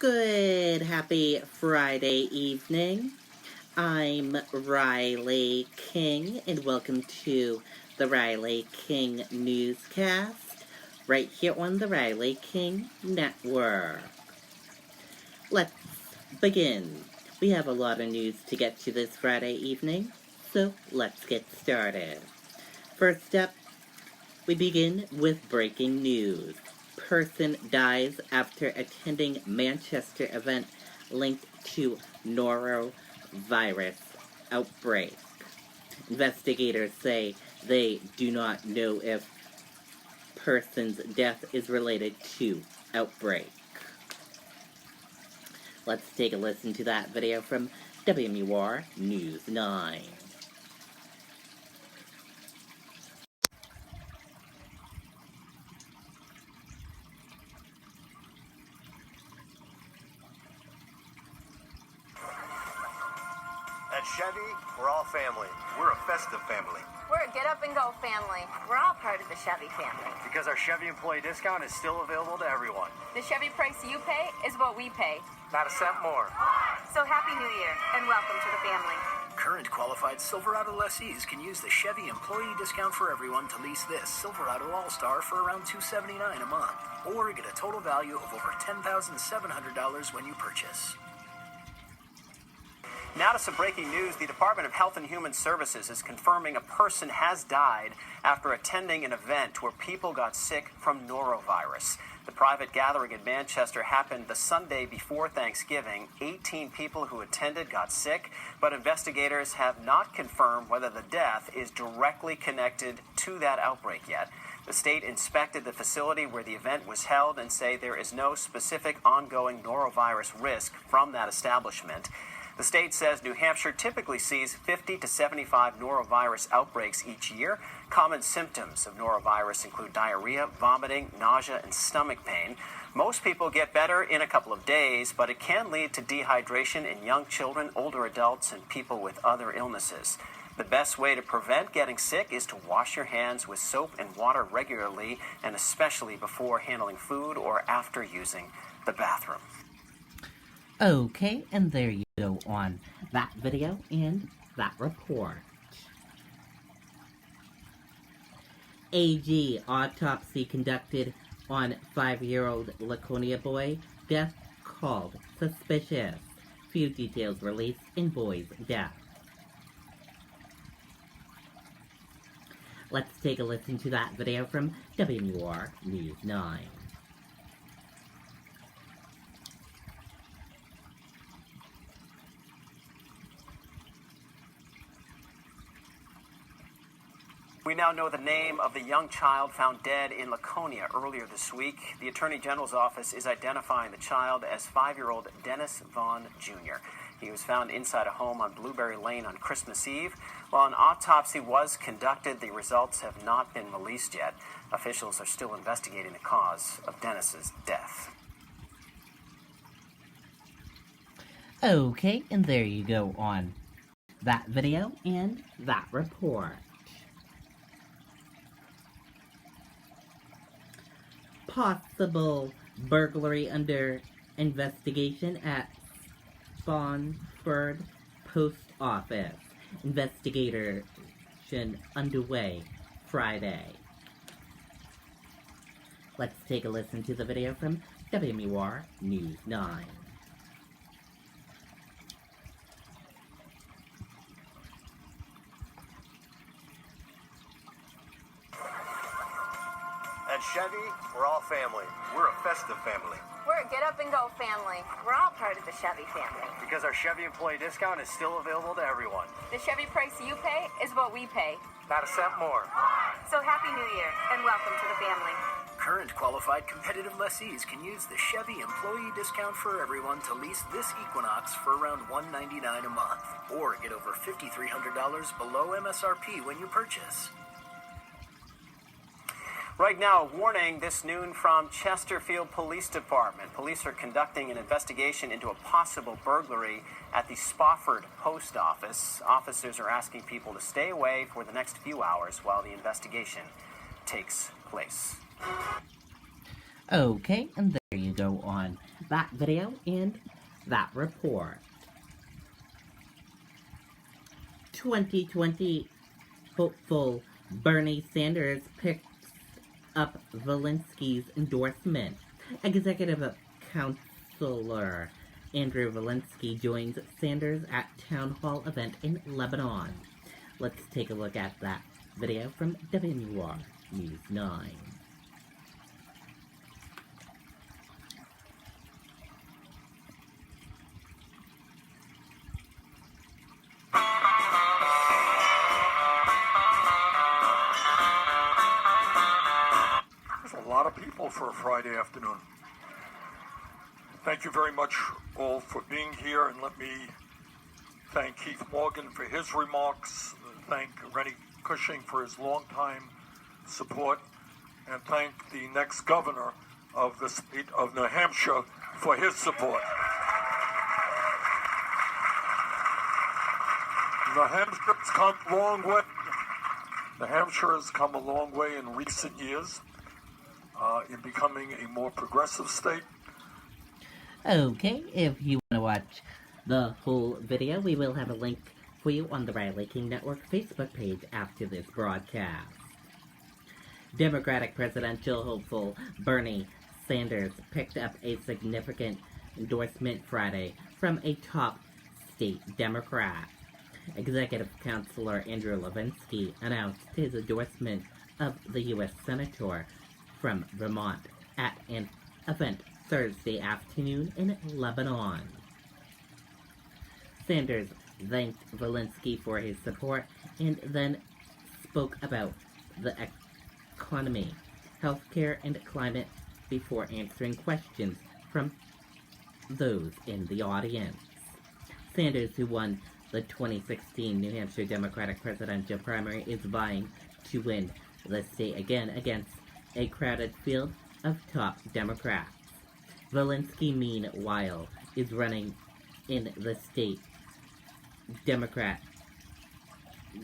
Good, happy Friday evening. I'm Riley King, and welcome to the Riley King Newscast, right here on the Riley King Network. Let's begin. We have a lot of news to get to this Friday evening, so let's get started. First up, we begin with breaking news. Person dies after attending Manchester event linked to norovirus outbreak. Investigators say they do not know if person's death is related to outbreak. Let's take a listen to that video from WMUR News 9. At Chevy, we're all family. We're a festive family. We're a get-up-and-go family. We're all part of the Chevy family. Because our Chevy employee discount is still available to everyone. The Chevy price you pay is what we pay. Not a cent more. So Happy New Year, and welcome to the family. Current qualified Silverado lessees can use the Chevy employee discount for everyone to lease this Silverado All-Star for around $279 a month, or get a total value of over $10,700 when you purchase. Now to some breaking news. The Department of Health and Human Services is confirming a person has died after attending an event where people got sick from norovirus. The private gathering in Manchester happened the Sunday before Thanksgiving. 18 people who attended got sick, but investigators have not confirmed whether the death is directly connected to that outbreak yet. The state inspected the facility where the event was held and say there is no specific ongoing norovirus risk from that establishment. The state says New Hampshire typically sees 50 to 75 norovirus outbreaks each year. Common symptoms of norovirus include diarrhea, vomiting, nausea, and stomach pain. Most people get better in a couple of days, but it can lead to dehydration in young children, older adults, and people with other illnesses. The best way to prevent getting sick is to wash your hands with soap and water regularly, and especially before handling food or after using the bathroom. Okay, and there you go on that video and that report. AG autopsy conducted on 5-year-old Laconia boy. Death called suspicious. Few details released in boy's death. Let's take a listen to that video from WMUR News 9. We now know the name of the young child found dead in Laconia earlier this week. The Attorney General's office is identifying the child as 5-year-old Dennis Vaughn Jr. He was found inside a home on Blueberry Lane on Christmas Eve. While an autopsy was conducted, the results have not been released yet. Officials are still investigating the cause of Dennis's death. Okay, and there you go on that video and that report. Possible burglary under investigation at Spawnford Post Office. Investigation underway Friday. Let's take a listen to the video from WMUR News 9. At Chevy, we're all family. We're a festive family. We're a get-up-and-go family. We're all part of the Chevy family. Because our Chevy employee discount is still available to everyone. The Chevy price you pay is what we pay. Not a cent more. So Happy New Year, and welcome to the family. Current qualified competitive lessees can use the Chevy employee discount for everyone to lease this Equinox for around $199 a month, or get over $5,300 below MSRP when you purchase. Right now, a warning this noon from Chesterfield Police Department. Police are conducting an investigation into a possible burglary at the Spofford Post Office. Officers are asking people to stay away for the next few hours while the investigation takes place. Okay, and there you go on that video and that report. 2020 hopeful Bernie Sanders picks up Zelensky's endorsement. Executive Counselor Andrew Zelensky joins Sanders at town hall event in Lebanon. Let's take a look at that video from WNUR News 9. There's a lot of people for a Friday afternoon. Thank you very much all for being here, and let me thank Keith Morgan for his remarks, thank Rennie Cushing for his longtime support, and thank the next governor of the state of New Hampshire for his support. New Hampshire's come a long way. New Hampshire has come a long way in recent years in becoming a more progressive state. Okay, if you want to watch the whole video, we will have a link for you on the Riley King Network Facebook page after this broadcast. Democratic presidential hopeful Bernie Sanders picked up a significant endorsement Friday from a top state Democrat. Executive Counselor Andrew Levinsky announced his endorsement of the U.S. Senator from Vermont at an event Thursday afternoon in Lebanon. Sanders thanked Zelensky for his support and then spoke about the economy, healthcare, and climate before answering questions from those in the audience. Sanders, who won the 2016 New Hampshire Democratic presidential primary, is vying to win the state again against a crowded field of top Democrats. Zelensky, meanwhile, is running in the state Democrat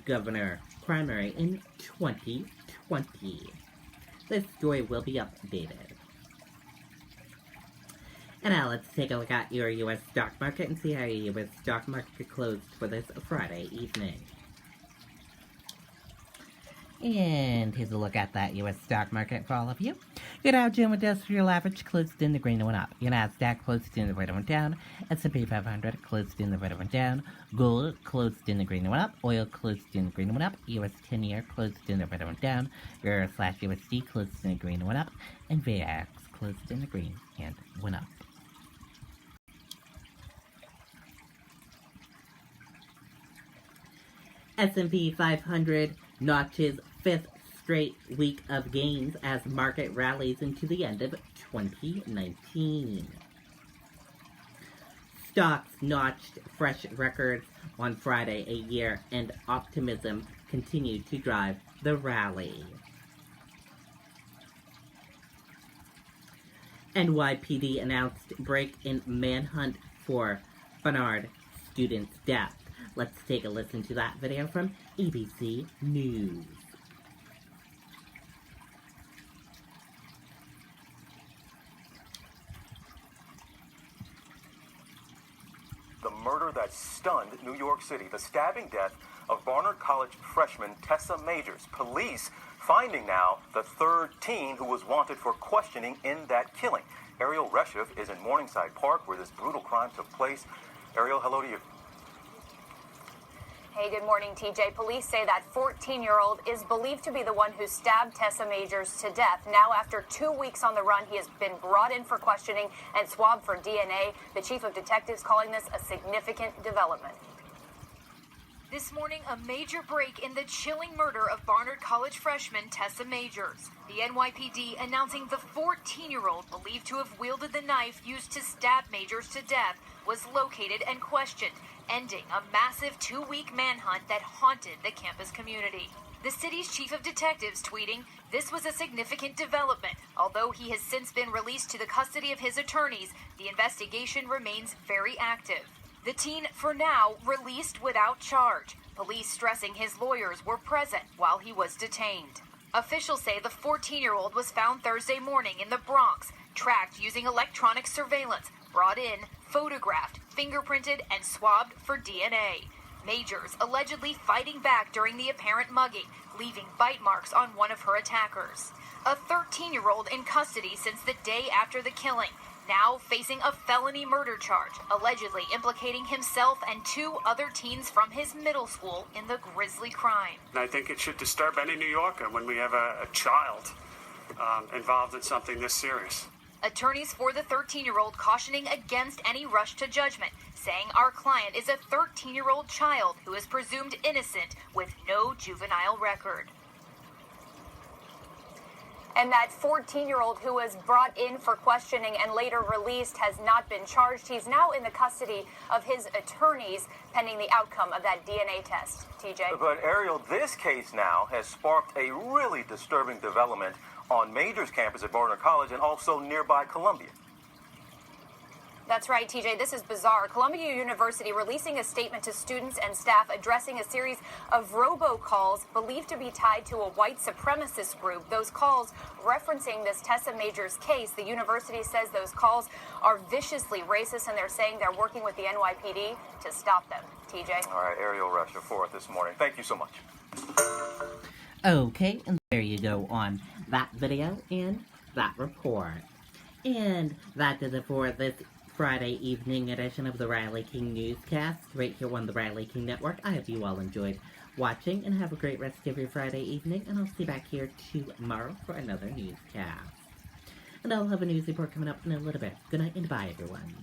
governor primary in 2020. This story will be updated. And now let's take a look at your U.S. stock market and see how your U.S. stock market closed for this Friday evening. And here's a look at that U.S. stock market for all of you. Your Dow Jones Industrial Average closed in the green and went up. Your Nasdaq closed in the red and went down. S&P 500 closed in the red and went down. Gold closed in the green and went up. Oil closed in the green and went up. U.S. 10-year closed in the red and went down. Euro/USD closed in the green and went up. And VX closed in the green and went up. S&P 500 notches fifth straight week of gains as market rallies into the end of 2019. Stocks notched fresh records on Friday a year, and optimism continued to drive the rally. NYPD announced break-in manhunt for Bernard student's death. Let's take a listen to that video from ABC News. The murder that stunned New York City, the stabbing death of Barnard College freshman Tessa Majors. Police finding now the third teen who was wanted for questioning in that killing. Ariel Reshev is in Morningside Park where this brutal crime took place. Ariel, hello to you. Hey, good morning, TJ. Police say that 14-year-old is believed to be the one who stabbed Tessa Majors to death. Now, after 2 weeks on the run, he has been brought in for questioning and swabbed for DNA. The chief of detectives calling this a significant development. This morning, a major break in the chilling murder of Barnard College freshman Tessa Majors. The NYPD announcing the 14-year-old believed to have wielded the knife used to stab Majors to death was located and questioned, ending a massive 2-week manhunt that haunted the campus community. The city's chief of detectives tweeting, "This was a significant development. Although he has since been released to the custody of his attorneys, the investigation remains very active." The teen, for now, released without charge. Police stressing his lawyers were present while he was detained. Officials say the 14-year-old was found Thursday morning in the Bronx, tracked using electronic surveillance, brought in, photographed, fingerprinted, and swabbed for DNA. Majors allegedly fighting back during the apparent mugging, leaving bite marks on one of her attackers. A 13-year-old in custody since the day after the killing, now facing a felony murder charge, allegedly implicating himself and 2 other teens from his middle school in the grisly crime. I think it should disturb any New Yorker when we have a child involved in something this serious. Attorneys for the 13-year-old cautioning against any rush to judgment, saying our client is a 13-year-old child who is presumed innocent with no juvenile record. And that 14-year-old who was brought in for questioning and later released has not been charged. He's now in the custody of his attorneys pending the outcome of that DNA test. TJ? But Ariel, this case now has sparked a really disturbing development on Majors campus at Barnard College and also nearby Columbia. That's right, TJ. This is bizarre. Columbia University releasing a statement to students and staff addressing a series of robocalls believed to be tied to a white supremacist group. Those calls referencing this Tessa Majors case. The university says those calls are viciously racist, and they're saying they're working with the NYPD to stop them. TJ? All right, Ariel Rusher for it this morning. Thank you so much. Okay, and there you go on that video and that report. And that does it for this Friday evening edition of the Riley King Newscast, right here on the Riley King Network. I hope you all enjoyed watching, and have a great rest of your Friday evening, and I'll see you back here tomorrow for another newscast. And I'll have a news report coming up in a little bit. Good night and bye, everyone.